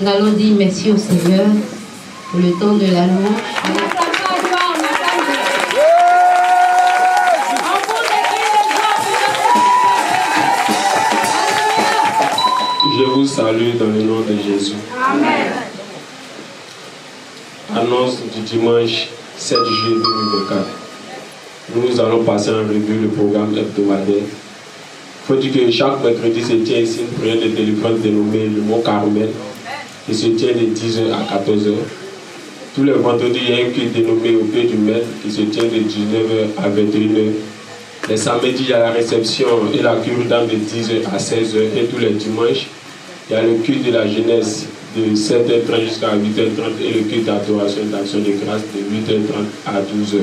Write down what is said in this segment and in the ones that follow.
Nous allons dire merci au Seigneur pour le temps de la louange. Je vous salue dans le nom de Jésus. Amen. Annonce du dimanche 7 juillet 2024. Nous allons passer en revue le programme hebdomadaire. Il faut dire que chaque mercredi se tient ici une prière de téléphone dénommée le mot Carmel, qui se tient de 10h à 14h. Tous les vendredis, il y a un culte dénommé au pied du maître qui se tient de 19h à 21h. Les samedis, il y a la réception et la cure d'âme de 10h à 16h. Et tous les dimanches, il y a le culte de la jeunesse de 7h30 jusqu'à 8h30 et le culte d'adoration et d'action de grâce de 8h30 à 12h.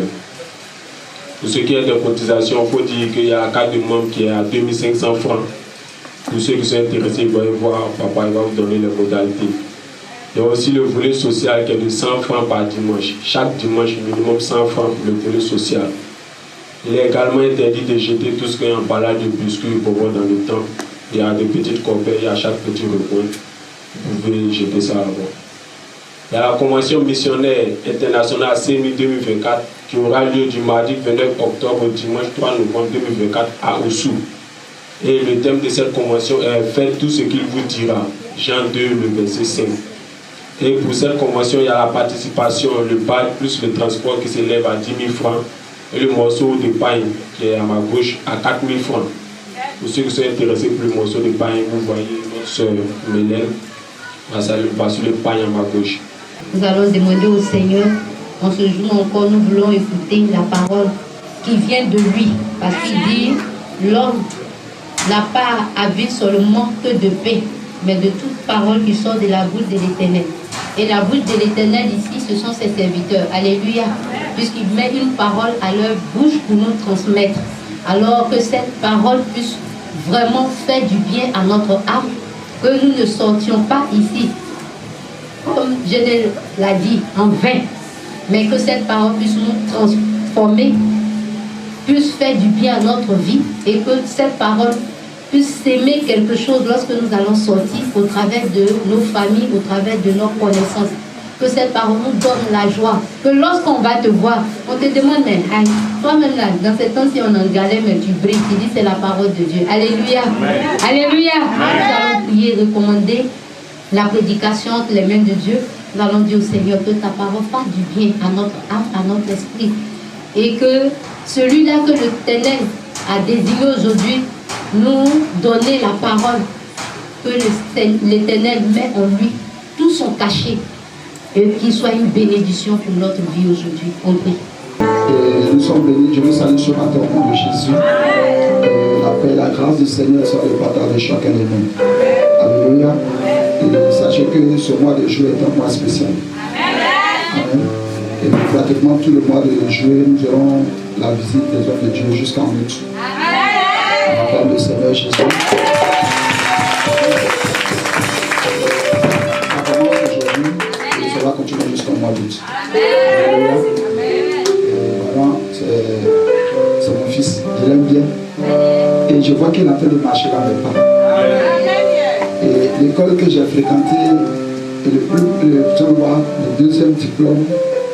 Pour ce qui est de cotisation, il faut dire qu'il y a un cadre de membre qui est à 2500 francs. Pour ceux qui sont intéressés, vous allez voir, papa il va vous donner les modalités. Il y a aussi le volet social qui est de 100 francs par dimanche. Chaque dimanche, minimum 100 francs pour le volet social. Il est également interdit de jeter tout ce qui est emballage de biscuits pour voir dans le temps. Il y a des petites corbeilles à chaque petit recoin. Vous pouvez jeter ça là-bas. Il y a la convention missionnaire internationale CMI 2024 qui aura lieu du mardi 29 octobre au dimanche 3 novembre 2024 à Oussou. Et le thème de cette convention est « Faites tout ce qu'il vous dira ». Jean 2, le verset 5. Et pour cette convention, il y a la participation, le bail plus le transport qui s'élève à 10 000 francs et le morceau de paille qui est à ma gauche à 4 000 francs. Pour ceux qui sont intéressés pour le morceau de paille, vous voyez notre soeur Mélène va sur le paille à ma gauche. Nous allons demander au Seigneur, en ce jour encore, nous voulons écouter la parole qui vient de lui. Parce qu'il dit, l'homme n'a pas à vivre seulement que de paix, mais de toute parole qui sort de la bouche de l'Éternel. Et la bouche de l'Éternel ici, ce sont ses serviteurs. Alléluia. Puisqu'il met une parole à leur bouche pour nous transmettre. Alors que cette parole puisse vraiment faire du bien à notre âme, que nous ne sortions pas ici, comme je l'ai dit, en vain, mais que cette parole puisse nous transformer, puisse faire du bien à notre vie et que cette parole puisse s'aimer quelque chose lorsque nous allons sortir au travers de nos familles, au travers de nos connaissances. Que cette parole nous donne la joie. Que lorsqu'on va te voir, on te demande, mais toi-même là, dans ces temps-ci on en galère, mais tu brilles, tu dis c'est la parole de Dieu. Alléluia. Amen. Alléluia. Amen. Nous allons prier, recommander la prédication entre les mains de Dieu. Nous allons dire au Seigneur que ta parole fasse du bien à notre âme, à notre esprit. Et que celui-là que l'Éternel a désigné aujourd'hui, nous donner la parole que l'Éternel met en lui, tout son cachet, et qu'il soit une bénédiction pour notre vie aujourd'hui. On prie. Nous sommes bénis, je vous salue ce matin au nom de Jésus. La paix et la grâce du Seigneur soit le partage de chacun de nous. Alléluia. Et sachez que ce mois de juillet est un mois spécial. Amen. Et pratiquement tout le mois de juillet, nous aurons la visite des hommes de Dieu jusqu'en août. Amen. Le Seigneur Jésus. Ça va continuer jusqu'au mois d'août. Voilà, c'est mon fils, je l'aime bien. Et je vois qu'il est en train de marcher dans mes pas. Et l'école que j'ai fréquentée, le deuxième diplôme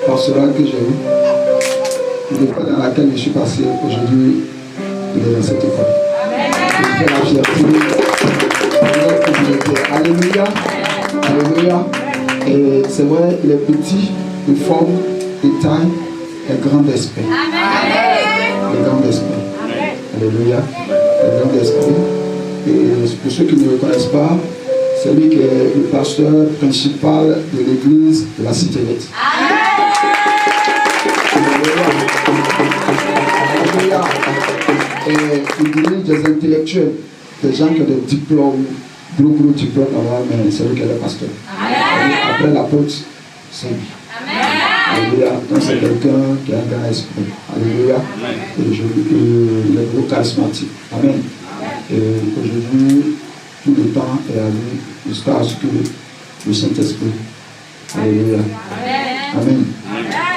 pastoral que j'ai eu, l'école dans laquelle je suis passé aujourd'hui, il est dans cette école. Je fais la fierté. Alléluia. Alléluia. Et c'est vrai, les petits de forme, de taille, et grand d'esprit. Les grands d'esprit. Alléluia. Les grands d'esprit. Et pour ceux qui ne le connaissent pas, c'est lui qui est le pasteur principal de l'église de la Cité Nette. Alléluia. Et il dirige des intellectuels, des gens qui ont des diplômes, gros diplômes, mais c'est lui qui est le pasteur. Après l'apôtre, c'est lui. Alléluia. Donc c'est quelqu'un qui a un grand esprit. Alléluia. Et il est gros charismatique. Amen. Et aujourd'hui, tout le temps est à lui jusqu'à ce que le Saint-Esprit. Alléluia. Amen.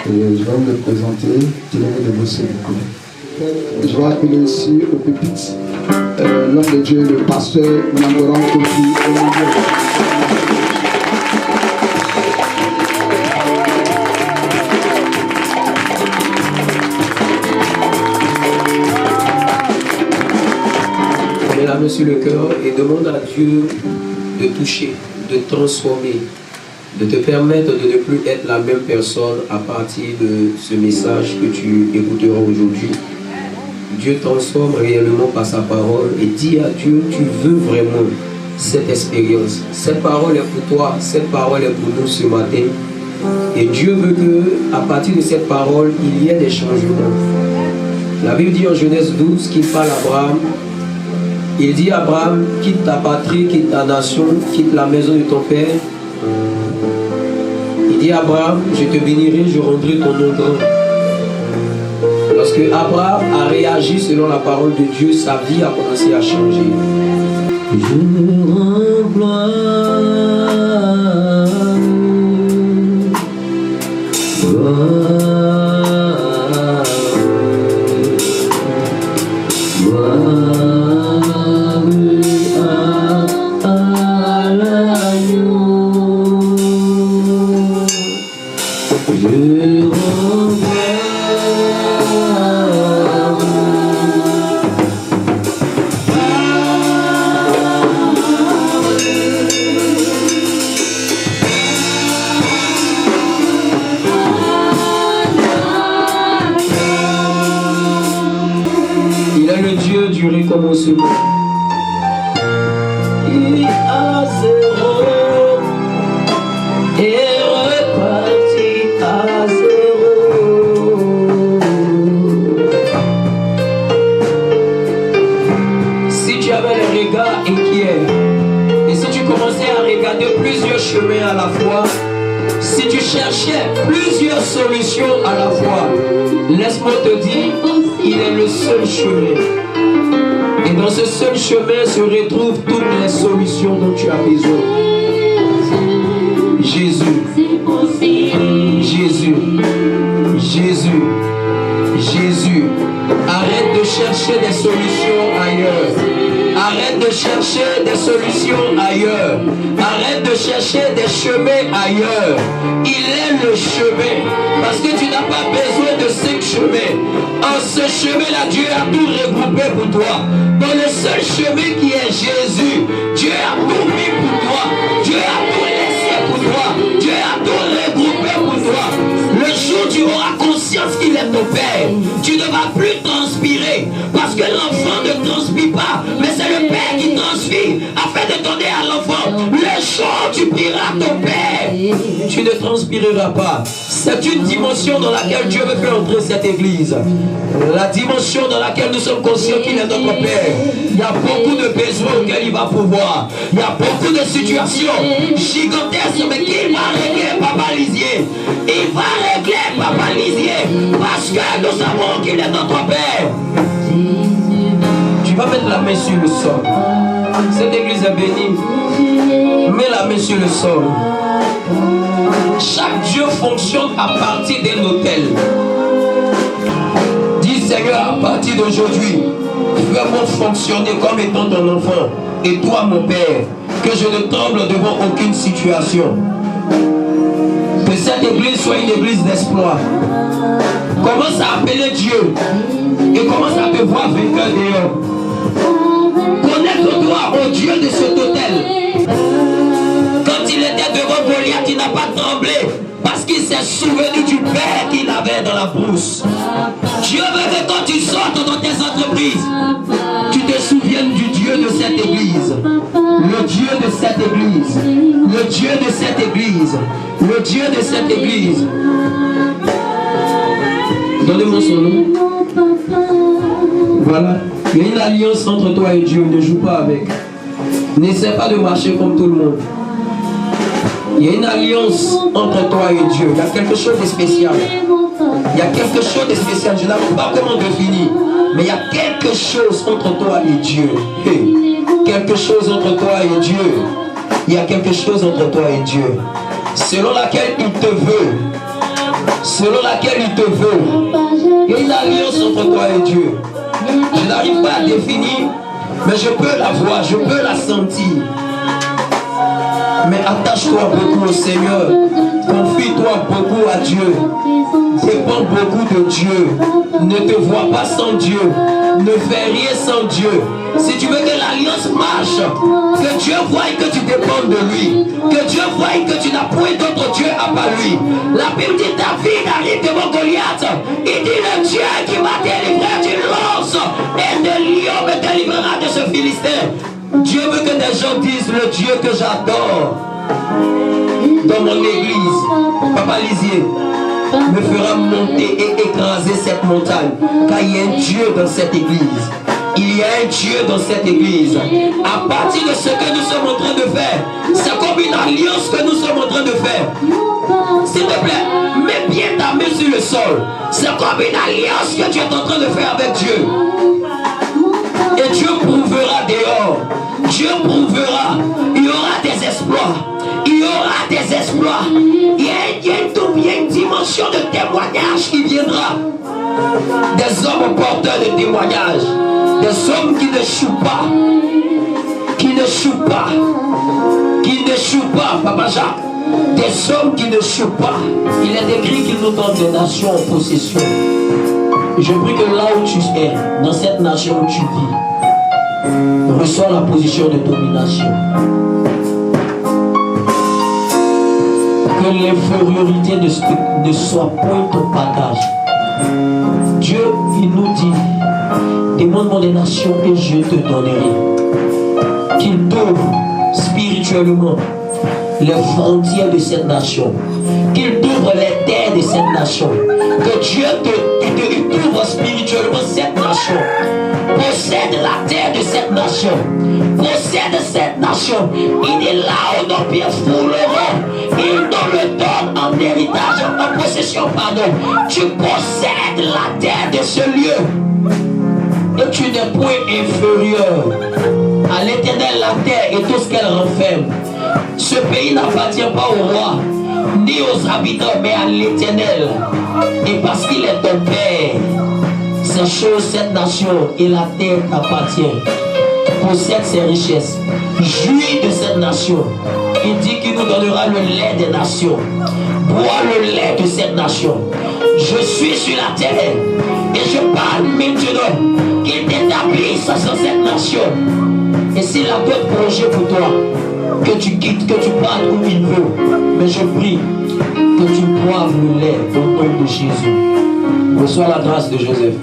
Et je vais vous le présenter. Tirez-vous de vos beaucoup. Je vais appeler ici au pupitre l'homme de Dieu, le pasteur Namoran Kofi. main sur le cœur et demande à Dieu de toucher, de transformer, de te permettre de ne plus être la même personne à partir de ce message que tu écouteras aujourd'hui. Dieu transforme réellement par sa parole et dis à Dieu, tu veux vraiment cette expérience. Cette parole est pour toi, cette parole est pour nous ce matin. Et Dieu veut que, à partir de cette parole, il y ait des changements. La Bible dit en Genèse 12 qu'il parle à Abraham. Il dit à Abraham, quitte ta patrie, quitte ta nation, quitte la maison de ton père. Il dit à Abraham, je te bénirai, je rendrai ton nom grand. Lorsque Abraham a réagi selon la parole de Dieu, sa vie a commencé à changer. Je rends recommencement. Il a zéro et reparti à zéro. Si tu avais les regards inquiets et si tu commençais à regarder plusieurs chemins à la fois, si tu cherchais plusieurs solutions à la fois, laisse-moi te dire, il est le seul chemin. Et dans ce seul chemin se retrouvent toutes les solutions dont tu as besoin. Jésus. Jésus. Jésus. Jésus. Arrête de chercher des solutions ailleurs. Arrête de chercher des solutions ailleurs. Arrête de chercher des chemins ailleurs. Il est le chemin. Parce que tu n'as pas besoin de 5 chemins. En ce chemin-là, Dieu a tout regroupé pour toi. Dans le seul chemin qui est Jésus, Dieu a tout mis pour toi. Dieu a tout laissé pour toi. Dieu a tout regroupé pour toi. Le jour où tu auras conscience qu'il est ton Père, tu ne vas plus transpirer. Parce que l'enfant ne transpire pas, mais c'est le Père qui transpire afin de donner à l'enfant. Le jour où tu prieras ton Père, tu ne transpireras pas. C'est une dimension dans laquelle Dieu veut faire entrer cette église. La dimension dans laquelle nous sommes conscients qu'il est notre Père. Il y a beaucoup de besoins auxquels il va pouvoir. Il y a beaucoup de situations gigantesques, mais qu'il va régler, Papa Lisier. Il va régler, Papa Lisier. Parce que nous savons qu'il est notre Père. Tu vas mettre la main sur le sol. Cette église est bénie. Mets la main sur le sol. Chaque Dieu fonctionne à partir d'un autel. Dis Seigneur, à partir d'aujourd'hui, fais-moi fonctionner comme étant ton enfant. Et toi, mon Père, que je ne tremble devant aucune situation. Que cette église soit une église d'espoir. Commence à appeler Dieu et commence à te voir vainqueur dehors. Connecte-toi au Dieu de cet autel. Quand il était devant Goliath, il n'a pas tremblé parce qu'il s'est souvenu du Père qu'il avait dans la brousse. Dieu veut que quand tu sortes dans tes entreprises, tu te souviennes du Dieu de cette église. Le Dieu de cette église. Le Dieu de cette église. Le Dieu de cette église. Donnez-moi son nom. Voilà. Il y a une alliance entre toi et Dieu. Ne joue pas avec. N'essaie pas de marcher comme tout le monde. Il y a une alliance entre toi et Dieu. Il y a quelque chose de spécial. Il y a quelque chose de spécial. Je n'arrive pas comment définir. Mais il y a quelque chose entre toi et Dieu. Hey. Quelque chose entre toi et Dieu. Il y a quelque chose entre toi et Dieu. Selon laquelle il te veut. Selon laquelle il te veut. Il y a une alliance entre toi et Dieu. Je n'arrive pas à définir. Mais je peux la voir. Je peux la sentir. Mais attache-toi beaucoup au Seigneur. Confie-toi beaucoup à Dieu. Dépends beaucoup de Dieu. Ne te vois pas sans Dieu. ne fais rien sans Dieu. Si tu veux que l'alliance marche, que Dieu voie que tu dépendes de lui, que Dieu voie que tu n'as point d'autre Dieu à part lui. La Bible dit David arrive devant Goliath. Il dit le Dieu qui m'a délivré d'une lance et de lion me délivrera de ce Philistin. Dieu veut que des gens disent le Dieu que j'adore dans mon église. Papa Lisier me fera monter et écraser cette montagne, car il y a un Dieu dans cette église. Il y a un Dieu dans cette église. À partir de ce que nous sommes en train de faire, c'est comme une alliance que nous sommes en train de faire. S'il te plaît, mets bien ta main sur le sol. C'est comme une alliance que tu es en train de faire avec Dieu. Et Dieu prouvera dehors. Dieu prouvera. Il y aura des exploits. Il y aura des exploits. Il y a une dimension de témoignage qui viendra. Des hommes porteurs de témoignages. Des hommes qui ne chouent pas. Qui ne chouent pas. Qui ne chouent pas, Papa Jacques. Des hommes qui ne chouent pas. Il est écrit qu'il nous donne des nations en possession. Je prie que là où tu es, dans cette nation où tu vis, reçois la position de domination. Que l'infériorité ne soit point ton partage. Dieu, il nous dit, demande-moi des nations et je te donnerai. Qu'il t'ouvre spirituellement les frontières de cette nation. Qu'il t'ouvre les terres de cette nation. Que Dieu t'ouvre spirituellement cette nation. Possède la terre de cette nation. Possède cette nation. Il est là où nos pieds fouleront. Il nous le donne en héritage, en possession, pardon. Tu possèdes la terre de ce lieu. Et tu n'es point inférieur. À l'Éternel la terre et tout ce qu'elle renferme. Ce pays n'appartient pas au roi, ni aux habitants, mais à l'Éternel. Et parce qu'il est ton Père, ces choses, cette nation et la terre t'appartient. Possède ses richesses. Jouis de cette nation. Il dit qu'il nous donnera le lait des nations. Bois le lait de cette nation. Je suis sur la terre et je parle maintenant qu'il t'établisse sur cette nation. Et s'il a d'autres projets pour toi, que tu quittes, que tu parles où il veut. Mais je prie que tu boives le lait au nom de Jésus. Reçois la grâce de Joseph.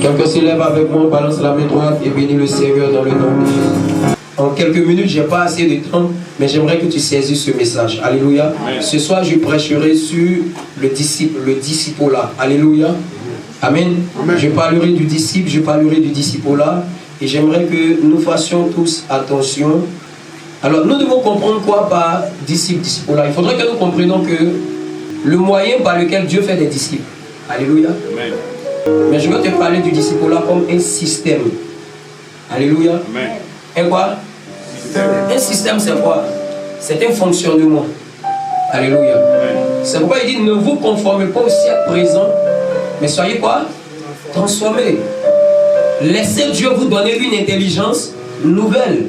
Quelqu'un se lève avec moi, balance la main droite et bénit le Seigneur dans le nom de Jésus. En quelques minutes, je n'ai pas assez de temps, mais j'aimerais que tu saisisses ce message. Alléluia. Amen. Ce soir, je prêcherai sur le disciple-là. Alléluia. Amen. Amen. Je parlerai du disciple, je parlerai du disciple-là. Et j'aimerais que nous fassions tous attention. Alors, nous devons comprendre quoi par disciple-là. Il faudrait que nous comprenions que le moyen par lequel Dieu fait des disciples. Alléluia. Amen. Mais je veux te parler du disciple-là comme un système. Alléluia. Amen. Un quoi? Un système, c'est quoi? C'est un fonctionnement. Alléluia. C'est pourquoi il dit, ne vous conformez pas au siècle présent, mais soyez quoi? Transformés. Laissez Dieu vous donner une intelligence nouvelle.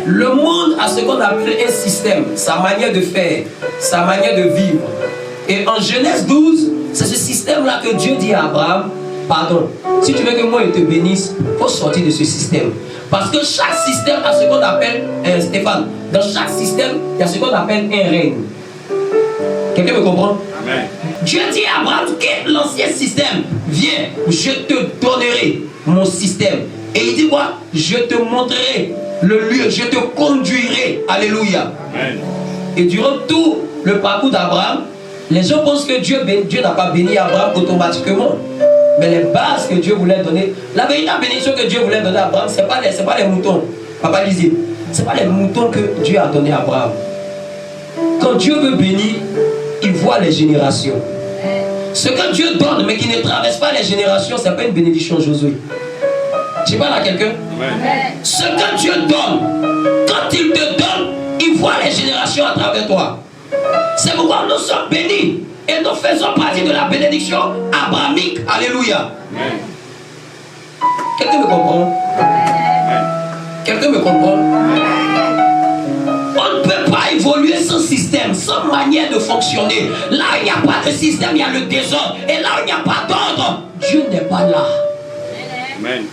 Le monde a ce qu'on appelle un système, sa manière de faire, sa manière de vivre. Et en Genèse 12, c'est ce système-là que Dieu dit à Abraham, pardon, si tu veux que moi je te bénisse, il faut sortir de ce système. Parce que chaque système a ce qu'on appelle, Stéphane, dans chaque système, il y a ce qu'on appelle un règne. Quelqu'un me comprend? Amen. Dieu dit à Abraham, quitte l'ancien système, viens, je te donnerai mon système. Et il dit quoi? Je te montrerai le lieu, je te conduirai. Alléluia. Amen. Et durant tout le parcours d'Abraham, les gens pensent que Dieu n'a pas béni Abraham automatiquement. Mais les bases que Dieu voulait donner, la véritable bénédiction que Dieu voulait donner à Abraham, ce n'est pas les moutons. Papa Lisier, ce n'est pas les moutons que Dieu a donné à Abraham. Quand Dieu veut bénir, il voit les générations. Ce que Dieu donne, mais qui ne traverse pas les générations, ce n'est pas une bénédiction, Josué. Tu parles à quelqu'un? Ce que Dieu donne, quand il te donne, il voit les générations à travers toi. C'est pourquoi nous sommes bénis. Et nous faisons partie de la bénédiction abrahamique. Alléluia. Amen. Quelqu'un me comprend? Quelqu'un me comprend? On ne peut pas évoluer sans système, sans manière de fonctionner. Là où il n'y a pas de système, il y a le désordre. Et là où il n'y a pas d'ordre, Dieu n'est pas là. Amen.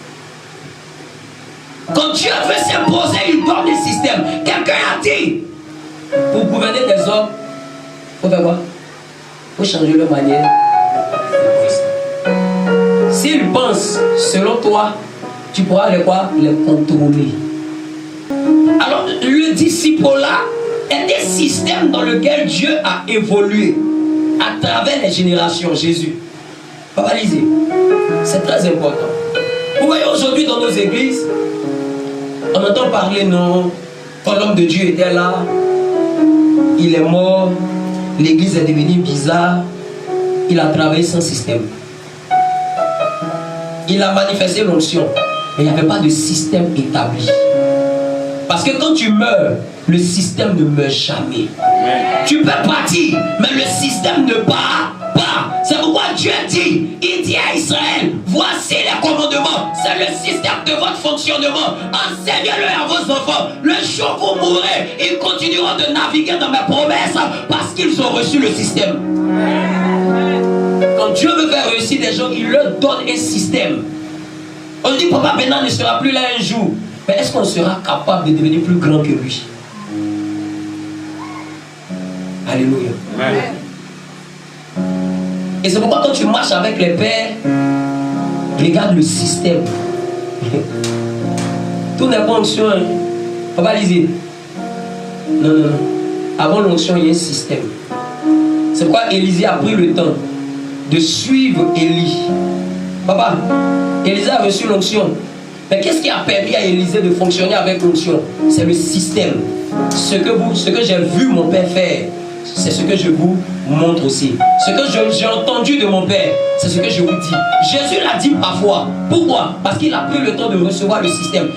Quand Dieu veut s'imposer, il donne des systèmes. Quelqu'un a dit, pour gouverner des hommes, il faut faire quoi? Il faut changer leur manière. S'ils pensent selon toi, tu pourras les contrôler. Alors, le disciple-là est des systèmes dans lesquels Dieu a évolué à travers les générations. Jésus. Papa, lisez. C'est très important. Vous voyez aujourd'hui dans nos églises, on entend parler, non, quand l'homme de Dieu était là, il est mort, l'église est devenue bizarre, il a travaillé sans système. Il a manifesté l'onction, mais il n'y avait pas de système établi. Parce que quand tu meurs, le système ne meurt jamais. Tu peux partir, mais le système ne part pas. C'est pourquoi Dieu dit, il dit à Israël, voici les commandements, c'est le système de votre fonctionnement. Enseignez-le à vos enfants. Le jour où vous mourrez, ils continueront de naviguer dans mes promesses parce qu'ils ont reçu le système. Quand Dieu veut faire réussir des gens, il leur donne un système. On dit, papa Bénin ne sera plus là un jour. Mais est-ce qu'on sera capable de devenir plus grand que lui? Alléluia. Amen. Et c'est pourquoi quand tu marches avec les pères, regarde le système. Tout n'est pas onction. Hein. Papa lisez. Non. Avant l'onction, il y a un système. C'est pourquoi Élisée a pris le temps de suivre Élie. Papa, Élisée a reçu l'onction. Mais qu'est-ce qui a permis à Élisée de fonctionner avec l'onction? C'est le système. Ce que j'ai vu mon père faire, c'est ce que je vous montre aussi. Ce que j'ai entendu de mon père, c'est ce que je vous dis. Jésus l'a dit parfois. Pourquoi? Parce qu'il a pris le temps de recevoir le système.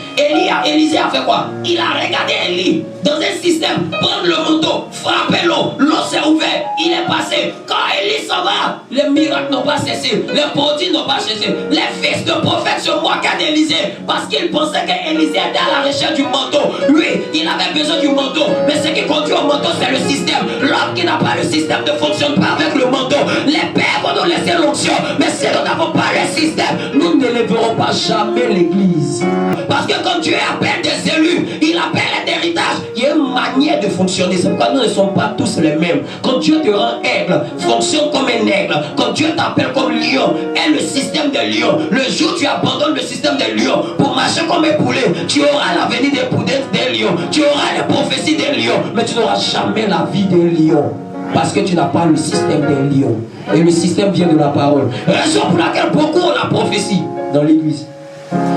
Élisée a fait quoi? Il a regardé Élie dans un système, prendre le manteau, frapper l'eau, l'eau s'est ouverte, il est passé. Quand Élie s'en va, les miracles n'ont pas cessé, les prodiges n'ont pas cessé. Les fils de prophètes se moquaient d'Élisée parce qu'ils pensaient qu'Élisée était à la recherche du manteau. Lui, il avait besoin du manteau, mais ce qui conduit au manteau, c'est le système. L'homme qui n'a pas le système ne fonctionne pas avec le manteau. Les pères vont nous laisser l'onction, mais si nous n'avons pas le système, nous ne lèverons pas jamais l'église. Parce que quand Dieu appelle des élus, il appelle un héritage. Il y a une manière de fonctionner. C'est pourquoi nous ne sommes pas tous les mêmes. Quand Dieu te rend aigle, fonctionne comme un aigle. Quand Dieu t'appelle comme lion, est le système des lions. Le jour où tu abandonnes le système des lions pour marcher comme un poulet, tu auras l'avenir des lions. Tu auras les prophéties des lions, mais tu n'auras jamais la vie d'un lion. Parce que tu n'as pas le système d'un lion. Et le système vient de la parole. Raison pour laquelle beaucoup ont la prophétie dans l'église.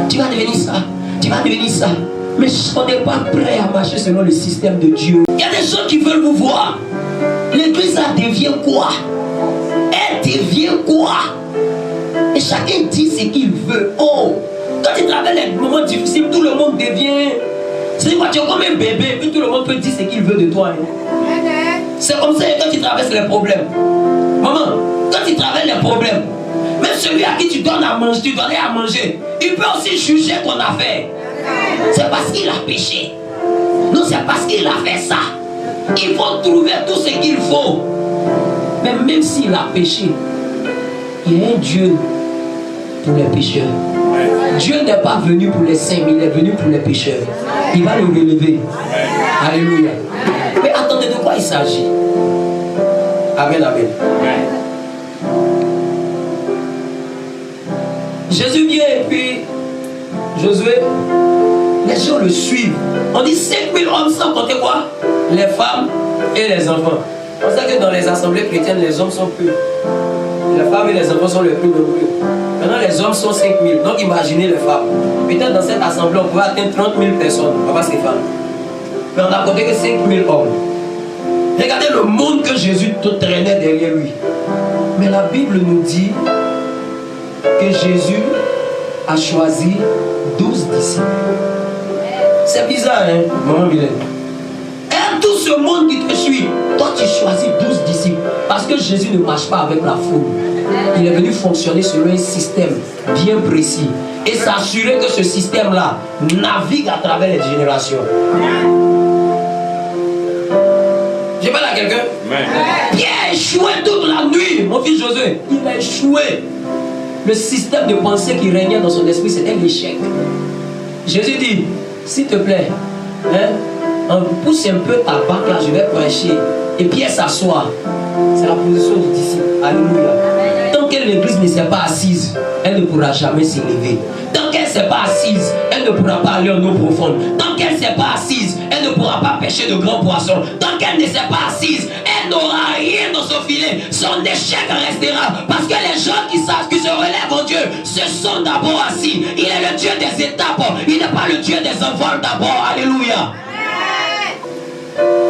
Tu vas devenir ça. Tu vas devenir ça. Mais on n'est pas prêt à marcher selon le système de Dieu. Il y a des gens qui veulent vous voir. L'église, elle devient quoi? Elle devient quoi? Et chacun dit ce qu'il veut. Oh, quand tu traverses les moments difficiles, tout le monde devient... C'est quoi? Tu es comme un bébé, puis tout le monde peut dire ce qu'il veut de toi. Hein? C'est comme ça quand tu traverses les problèmes. Maman, quand tu traverses les problèmes, même celui à qui tu donnes à manger, tu donnais à manger, il peut aussi juger ton affaire. C'est parce qu'il a péché. Non, c'est parce qu'il a fait ça. Il faut trouver tout ce qu'il faut. Mais même s'il a péché, il y a un Dieu pour les pécheurs. Dieu n'est pas venu pour les saints, mais il est venu pour les pécheurs. Il va le relever. Alléluia. Mais attendez, de quoi il s'agit? Amen, amen. Jésus vient et puis Josué, les gens le suivent. On dit 5000 hommes sans compter quoi? Les femmes et les enfants. On sait que dans les assemblées chrétiennes, les hommes sont plus. Les femmes et les enfants sont les plus nombreux. Maintenant, les hommes sont 5000. Donc imaginez les femmes. Peut-être dans cette assemblée, on pouvait atteindre 30 000 personnes. Papa Stéphane. Mais on n'a compté que 5000 hommes. Regardez le monde que Jésus traînait derrière lui. Mais la Bible nous dit que Jésus a choisi 12 disciples. C'est bizarre, hein, maman Vilaine? Et tout ce monde qui te suit, toi tu choisis 12 disciples. Parce que Jésus ne marche pas avec la foule. Il est venu fonctionner selon un système bien précis. Et s'assurer que ce système-là navigue à travers les générations. Je parle à quelqu'un? Pierre a échoué toute la nuit, mon fils Josué. Il a échoué. Le système de pensée qui régnait dans son esprit, c'était l'échec. Jésus dit, s'il te plaît, on pousse un peu ta barque là, je vais prêcher. Et Pierre s'assoit. C'est la position du disciple. Alléluia. Tant que l'église ne s'est pas assise, elle ne pourra jamais s'élever. Tant qu'elle ne s'est pas assise, elle ne pourra pas aller en eau profonde. Tant qu'elle ne s'est pas assise, elle ne pourra pas pêcher de grands poissons. Tant qu'elle ne s'est pas assise, elle n'aura rien dans son filet. Son échec restera. Parce que les gens qui se relèvent en Dieu, se sont d'abord assis. Il est le Dieu des étapes. Il n'est pas le Dieu des envols d'abord. Alléluia.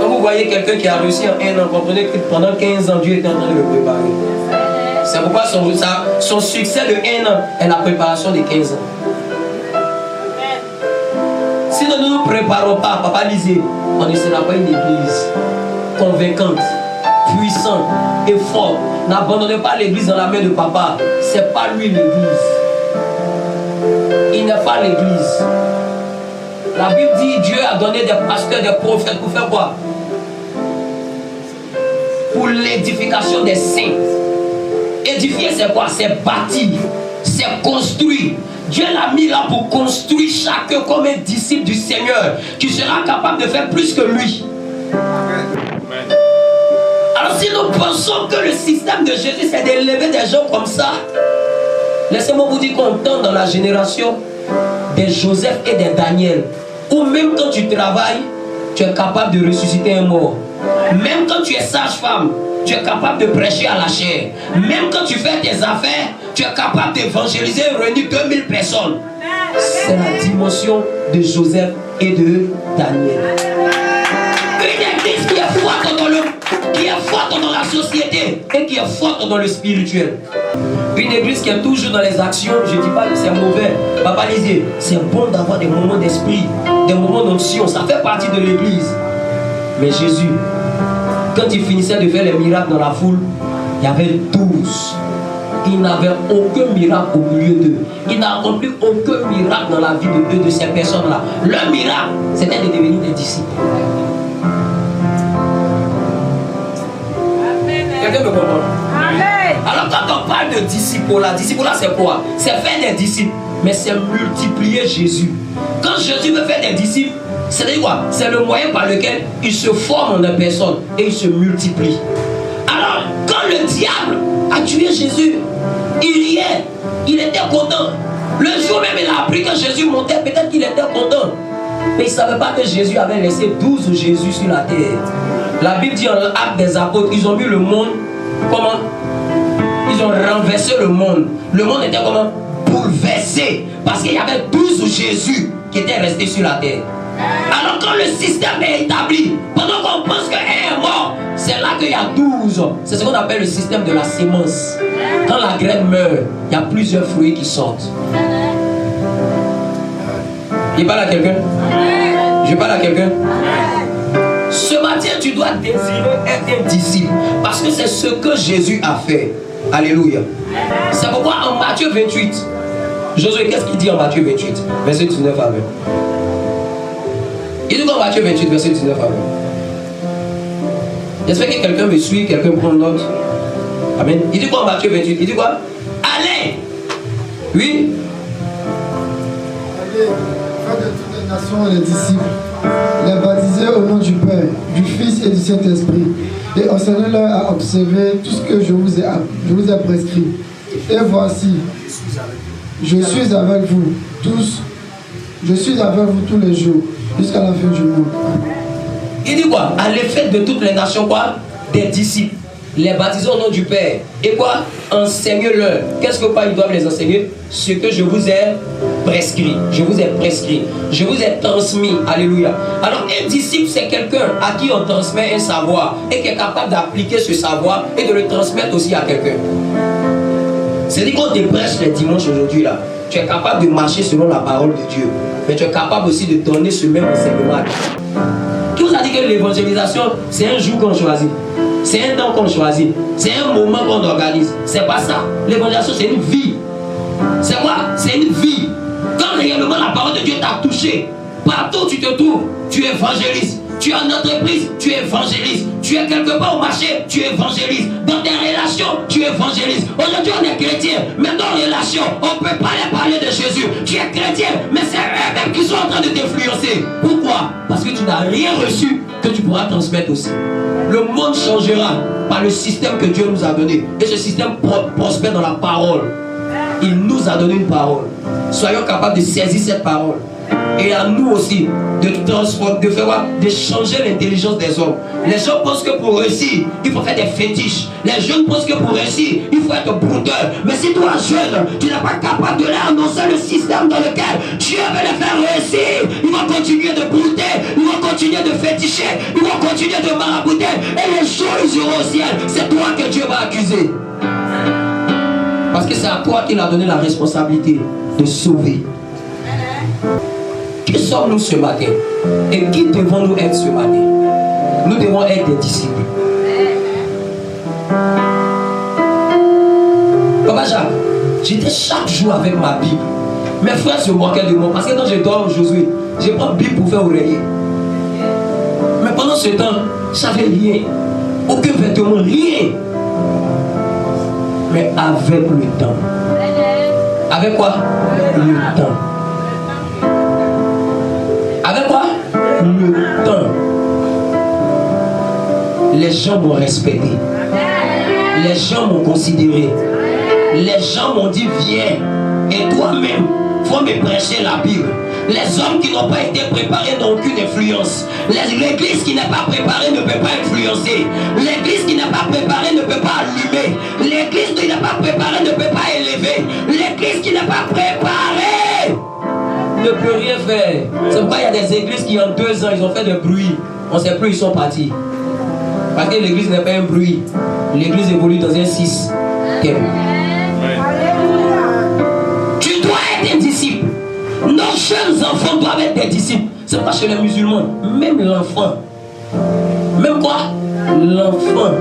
Quand vous voyez quelqu'un qui a réussi en 1 an, comprenez que pendant 15 ans, Dieu est en train de le préparer. C'est pourquoi son succès de 1 an est la préparation de 15 ans. Si nous ne nous préparons pas, papa lisez, on ne sera pas une église convaincante, puissante et forte. N'abandonnez pas l'église dans la main de papa. C'est pas lui l'église. Il n'est pas l'église. La Bible dit Dieu a donné des pasteurs, des prophètes pour faire quoi? Pour l'édification des saints. Édifier c'est quoi? C'est bâtir, c'est construire. Dieu l'a mis là pour construire chacun comme un disciple du Seigneur qui sera capable de faire plus que lui. Alors si nous pensons que le système de Jésus c'est d'élever des gens comme ça, laissez-moi vous dire qu'on tend dans la génération des Joseph et des Daniel, où même quand tu travailles, tu es capable de ressusciter un mort. Même quand tu es sage-femme, tu es capable de prêcher à la chair. Même quand tu fais tes affaires, tu es capable d'évangéliser et réunir 2000 personnes. C'est la dimension de Joseph et de Daniel. Une église qui est forte dans la société et qui est forte dans le spirituel. Une église qui est toujours dans les actions, je ne dis pas que c'est mauvais. Papa Lisier, c'est bon d'avoir des moments d'esprit, des moments d'onction, ça fait partie de l'église. Mais Jésus, quand il finissait de faire les miracles dans la foule, il y avait 12. Il n'avait aucun miracle au milieu d'eux. Il n'a accompli aucun miracle dans la vie de ces personnes-là. Leur miracle, c'était de devenir des disciples. Quelqu'un me comprend? Alors quand on parle de disciples, c'est quoi? C'est faire des disciples, mais c'est multiplier Jésus. Quand Jésus veut faire des disciples, c'est quoi? C'est le moyen par lequel il se forme en des personnes et il se multiplie. Alors quand le diable a tué Jésus, il était content. Le jour même il a appris que Jésus montait, peut-être qu'il était content. Mais il ne savait pas que Jésus avait laissé 12 Jésus sur la terre. La Bible dit en Actes des Apôtres, ils ont mis le monde, comment? Ils ont renversé le monde. Le monde était comment? Bouleversé. Parce qu'il y avait 12 Jésus qui étaient restés sur la terre. Alors quand le système est établi, pendant qu'on pense qu'un est mort, c'est là qu'il y a 12. C'est ce qu'on appelle le système de la sémence. Quand la graine meurt, il y a plusieurs fruits qui sortent. Il parle à quelqu'un? Je parle à quelqu'un? Ce matin, tu dois désirer être un disciple. Parce que c'est ce que Jésus a fait. Alléluia. C'est pourquoi en Matthieu 28, Josué, qu'est-ce qu'il dit en Matthieu 28? Verset 19 à 20. Il dit quoi en Matthieu 28, verset 19 à 20? J'espère que quelqu'un me suit, quelqu'un prend note. Amen. Il dit quoi en Matthieu 28? Il dit quoi? Allez! Oui? Allez, faites de toutes les nations les disciples, les baptiser au nom du Père, du Fils et du Saint-Esprit, et enseignez-leur à observer tout ce que je vous ai prescrit. Et voici, je suis avec vous tous les jours, jusqu'à la fin du monde. Il dit quoi? Allez, faites de toutes les nations quoi? Des disciples. Les baptiser au nom du Père. Et quoi? Enseignez-leur. Qu'est-ce que ils doivent les enseigner? Ce que je vous ai prescrit. Je vous ai prescrit. Je vous ai transmis. Alléluia. Alors un disciple, c'est quelqu'un à qui on transmet un savoir et qui est capable d'appliquer ce savoir et de le transmettre aussi à quelqu'un. C'est-à-dire qu'on te prêche les dimanches aujourd'hui là. Tu es capable de marcher selon la parole de Dieu. Mais tu es capable aussi de donner ce même enseignement. Qui vous a dit que l'évangélisation, c'est un jour qu'on choisit? C'est un temps qu'on choisit. C'est un moment qu'on organise. C'est pas ça. L'évangélisation, c'est une vie. C'est quoi? C'est une vie. Quand réellement la parole de Dieu t'a touché, partout où tu te trouves, tu évangélises. Tu es en entreprise, tu évangélises. Tu es quelque part au marché, tu évangélises. Dans tes relations, tu évangélises. Aujourd'hui, on est chrétien, mais dans les relations, on ne peut pas les parler de Jésus. Tu es chrétien, mais c'est eux-mêmes qui en train de t'influencer. Pourquoi? Parce que tu n'as rien reçu que tu pourras transmettre aussi. Le monde changera par le système que Dieu nous a donné. Et ce système prospère dans la parole. Il nous a donné une parole. Soyons capables de saisir cette parole. Et à nous aussi de transformer, de changer l'intelligence des hommes. Les gens pensent que pour réussir, il faut faire des fétiches. Les jeunes pensent que pour réussir, il faut être brouteur. Mais si toi, jeune, tu n'es pas capable de leur annoncer le système dans lequel Dieu veut les faire réussir, ils vont continuer de brouter, ils vont continuer de féticher, ils vont continuer de marabouter. Et les jours, ils iront au ciel. C'est toi que Dieu va accuser. Parce que c'est à toi qu'il a donné la responsabilité de sauver. Qui sommes-nous ce matin? Et qui devons-nous être ce matin? Nous devons être des disciples. Papa Jacques, j'étais chaque jour avec ma Bible. Mes frères se moquaient de moi parce que quand je dors Josué, je prends Bible pour faire oreiller. Mais pendant ce temps, je n'avais rien. Aucun vêtement, rien. Mais avec le temps. Avec quoi? Le temps. Avec quoi? Le temps. Les gens m'ont respecté. Les gens m'ont considéré. Les gens m'ont dit viens. Et toi-même, faut me prêcher la Bible. Les hommes qui n'ont pas été préparés n'ont aucune influence. L'église qui n'est pas préparée ne peut pas influencer. L'église qui n'est pas préparée ne peut pas allumer. L'église qui n'est pas préparée ne peut pas élever. L'église qui n'est pas préparée ne peut rien faire. C'est pourquoi il y a des églises qui en 2 ans ils ont fait des bruits. On ne sait plus où ils sont partis. Parce que l'église n'est pas un bruit. L'église évolue dans un système. Tu dois être un disciple. Nos jeunes enfants doivent être des disciples. C'est pas chez les musulmans. Même l'enfant. Même quoi? L'enfant.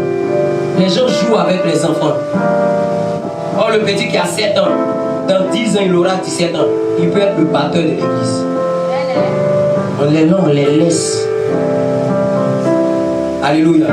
Les gens jouent avec les enfants. Oh, le petit qui a 7 ans, dans 10 ans, il aura 17 ans. Il peut être le batteur de l'église. On les laisse. Alléluia.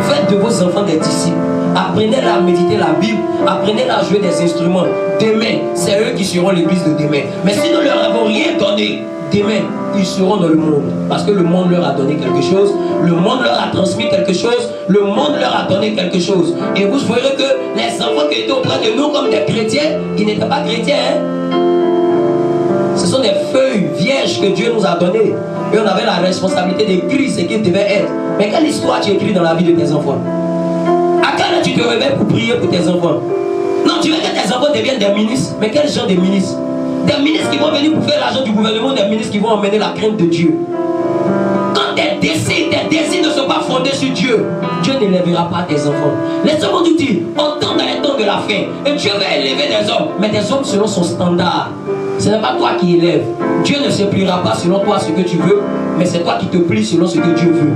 Faites de vos enfants des disciples. Apprenez-les à méditer la Bible. Apprenez-les à jouer des instruments. Demain, c'est eux qui seront l'église de demain. Mais si nous ne leur avons rien donné, demain, ils seront dans le monde. Parce que le monde leur a donné quelque chose. Le monde leur a transmis quelque chose. Le monde leur a donné quelque chose. Et vous verrez que les enfants qui étaient auprès de nous comme des chrétiens, ils n'étaient pas chrétiens. Hein? Ce sont des feuilles vierges que Dieu nous a données. Et on avait la responsabilité d'écrire ce qu'ils devaient être. Mais quelle histoire tu écris dans la vie de tes enfants? À quelle heure tu te réveilles pour prier pour tes enfants? Non, tu veux que tes enfants deviennent des ministres. Mais quel genre de ministres? Des ministres qui vont venir pour faire l'argent du gouvernement, des ministres qui vont emmener la crainte de Dieu. Quand tes désirs ne sont pas fondés sur Dieu, Dieu n'élèvera pas tes enfants. Laissez-moi nous dire, on tend dans les temps de la fin. Et Dieu va élever des hommes, mais des hommes selon son standard. Ce n'est pas toi qui élèves. Dieu ne se pliera pas selon toi ce que tu veux, mais c'est toi qui te plies selon ce que Dieu veut.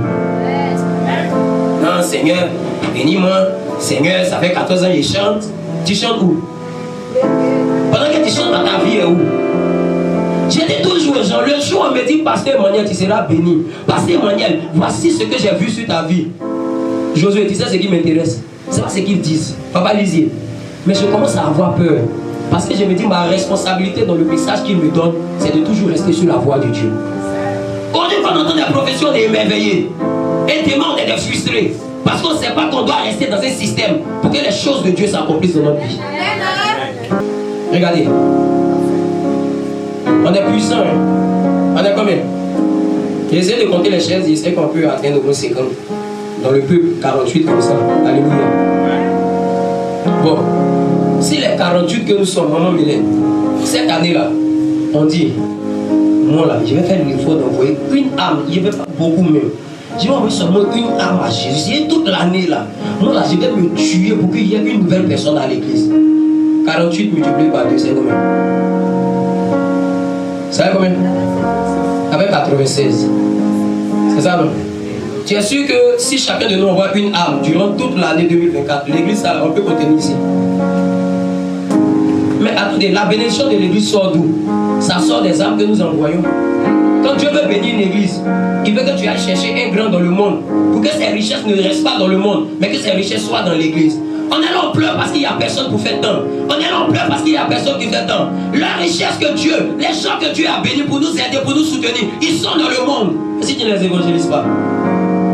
Non, Seigneur, bénis-moi. Seigneur, ça fait 14 ans qu'il chante. Tu chantes où? Pendant que tu chantes dans ta vie, est où? J'ai dit toujours aux gens, le jour où on me dit, Pasteur Emmanuel, tu seras béni. Pasteur Emmanuel, voici ce que j'ai vu sur ta vie. Josué, tu sais ce qui m'intéresse? C'est pas ce qu'ils disent. Papa Lisier. Mais je commence à avoir peur. Parce que je me dis, ma responsabilité dans le message qu'il me donne, c'est de toujours rester sur la voie de Dieu. Aujourd'hui, quand on entend des professions, on est émerveillé. Et demain, on est des frustrés. Parce qu'on ne sait pas qu'on doit rester dans un système pour que les choses de Dieu s'accomplissent dans notre vie. Regardez. On est puissant. Hein? On est combien? J'essaie de compter les chaises, j'essaie qu'on peut atteindre au moins 50. Dans le peuple, 48 comme ça. Alléluia. Bon. Si les 48 que nous sommes, maman Mylène, cette année-là, on dit, moi là, je vais faire l'effort d'envoyer une âme, je ne vais pas beaucoup même. Je vais envoyer seulement une âme à Jésus. Et toute l'année là, moi là, je vais me tuer pour qu'il y ait une nouvelle personne à l'église. 48 multiplié par 2, c'est combien? C'est combien? Avec 96. C'est ça non? Tu es sûr que si chacun de nous envoie une âme durant toute l'année 2024, l'église, on peut contenir ici. Mais attendez, la bénédiction de l'église sort d'où? Ça sort des âmes que nous envoyons. Quand Dieu veut bénir une église, il veut que tu ailles chercher un grand dans le monde pour que ses richesses ne restent pas dans le monde, mais que ses richesses soient dans l'église. On est là, on pleure parce qu'il n'y a personne pour faire tant. On est là, on pleure parce qu'il n'y a personne qui fait tant. La richesse que Dieu, les gens que Dieu a bénis pour nous aider, pour nous soutenir, ils sont dans le monde. Si tu ne les évangélises pas,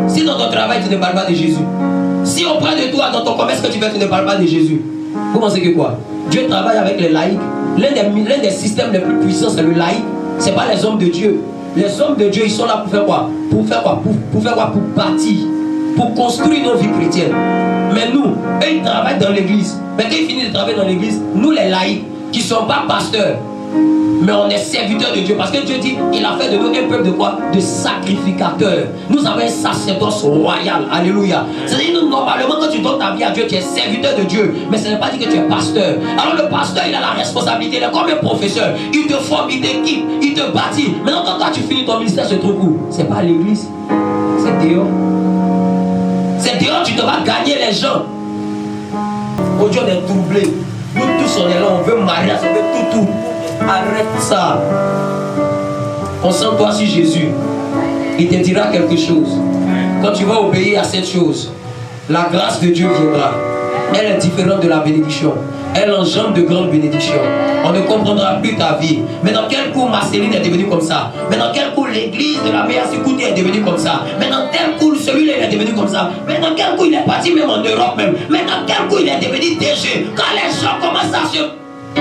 si dans ton travail tu ne parles pas de Jésus, si auprès de toi, dans ton commerce que tu fais, tu ne parles pas de Jésus, vous pensez que quoi? Dieu travaille avec les laïcs. L'un des systèmes les plus puissants, c'est le laïc. Ce n'est pas les hommes de Dieu. Les hommes de Dieu, ils sont là pour faire quoi? Pour faire quoi? Pour faire quoi? Pour bâtir, pour construire nos vies chrétiennes. Mais nous, eux, ils travaillent dans l'église. Mais quand ils finissent de travailler dans l'église, nous les laïcs, qui ne sont pas pasteurs, mais on est serviteurs de Dieu. Parce que Dieu dit, il a fait de nous un peuple de quoi? De sacrificateurs. Nous avons un sacerdoce royal. Alléluia. C'est-à-dire, normalement, quand tu donnes ta vie à Dieu, tu es serviteur de Dieu. Mais ce n'est pas dit que tu es pasteur. Alors le pasteur, il a la responsabilité. Il est comme un professeur. Il te forme, il t'équipe, il te bâtit. Maintenant, quand tu finis ton ministère, se trouve où? Ce n'est pas à l'église. C'est dehors. C'est dehors, tu devras gagner les gens. Aujourd'hui, on est troublés. Nous tous, on est là, on veut mariage, on veut tout. Arrête ça. Concentre-toi sur Jésus. Il te dira quelque chose. Quand tu vas obéir à cette chose, la grâce de Dieu viendra. Elle est différente de la bénédiction. Elle engendre de grandes bénédictions. On ne comprendra plus ta vie. Mais dans quel coup Marceline est devenue comme ça? Mais dans quel coup l'église de la meilleure Sikouti est devenue comme ça? Mais dans quel coup celui-là est devenu comme ça? Mais dans quel coup il est parti même en Europe même? Mais dans quel coup il est devenu DG? Quand les gens commencent à se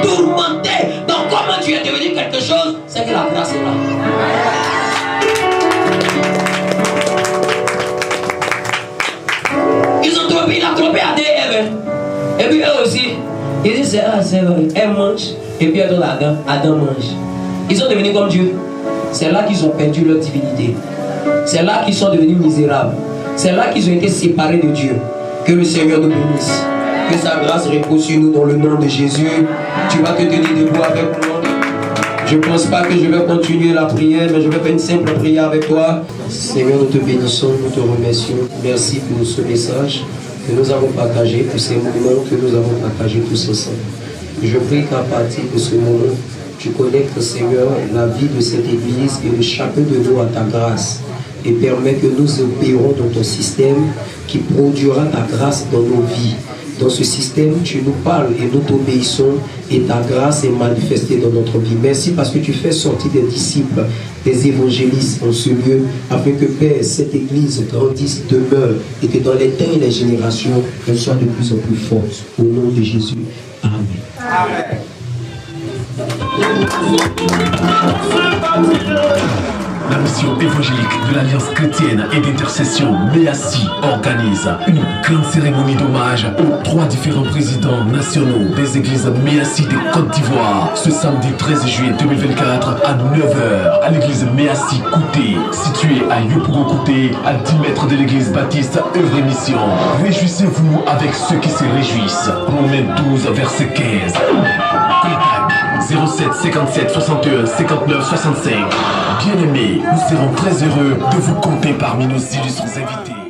tourmenter, donc comment tu es devenu quelque chose? C'est que la grâce est là. Ils ont trompé, il a trompé Adam. Et puis eux aussi, ils disent c'est vrai, elle mange, et puis Adam mange. Ils sont devenus comme Dieu. C'est là qu'ils ont perdu leur divinité. C'est là qu'ils sont devenus misérables. C'est là qu'ils ont été séparés de Dieu. Que le Seigneur nous bénisse. Que sa grâce repose sur nous dans le nom de Jésus. Tu vas te tenir debout avec moi. Je ne pense pas que je vais continuer la prière, mais je vais faire une simple prière avec toi. Seigneur, nous te bénissons, nous te remercions. Merci pour ce message que nous avons partagé, pour ces moments que nous avons partagés tous ensemble. Je prie qu'à partir de ce moment, tu connectes, Seigneur, la vie de cette Église et de chacun de nous à ta grâce. Et permets que nous opérons dans ton système qui produira ta grâce dans nos vies. Dans ce système, tu nous parles et nous t'obéissons et ta grâce est manifestée dans notre vie. Merci parce que tu fais sortir des disciples, des évangélistes en ce lieu, afin que, Père, cette Église grandisse, demeure et que dans les temps et les générations, elle soit de plus en plus forte. Au nom de Jésus. Amen. Amen. La mission évangélique de l'Alliance chrétienne et d'intercession MEACI organise une grande cérémonie d'hommage aux 3 différents présidents nationaux des églises MEACI de Côte d'Ivoire ce samedi 13 juillet 2024 à 9h à l'église MEACI Kouté, située à Yopougon-Kouté, à 10 mètres de l'église baptiste Œuvre et Mission. Réjouissez-vous avec ceux qui se réjouissent. Romains 12, verset 15. Contact 07 57 61 59 65. Bien-aimés, nous serons très heureux de vous compter parmi nos illustres invités.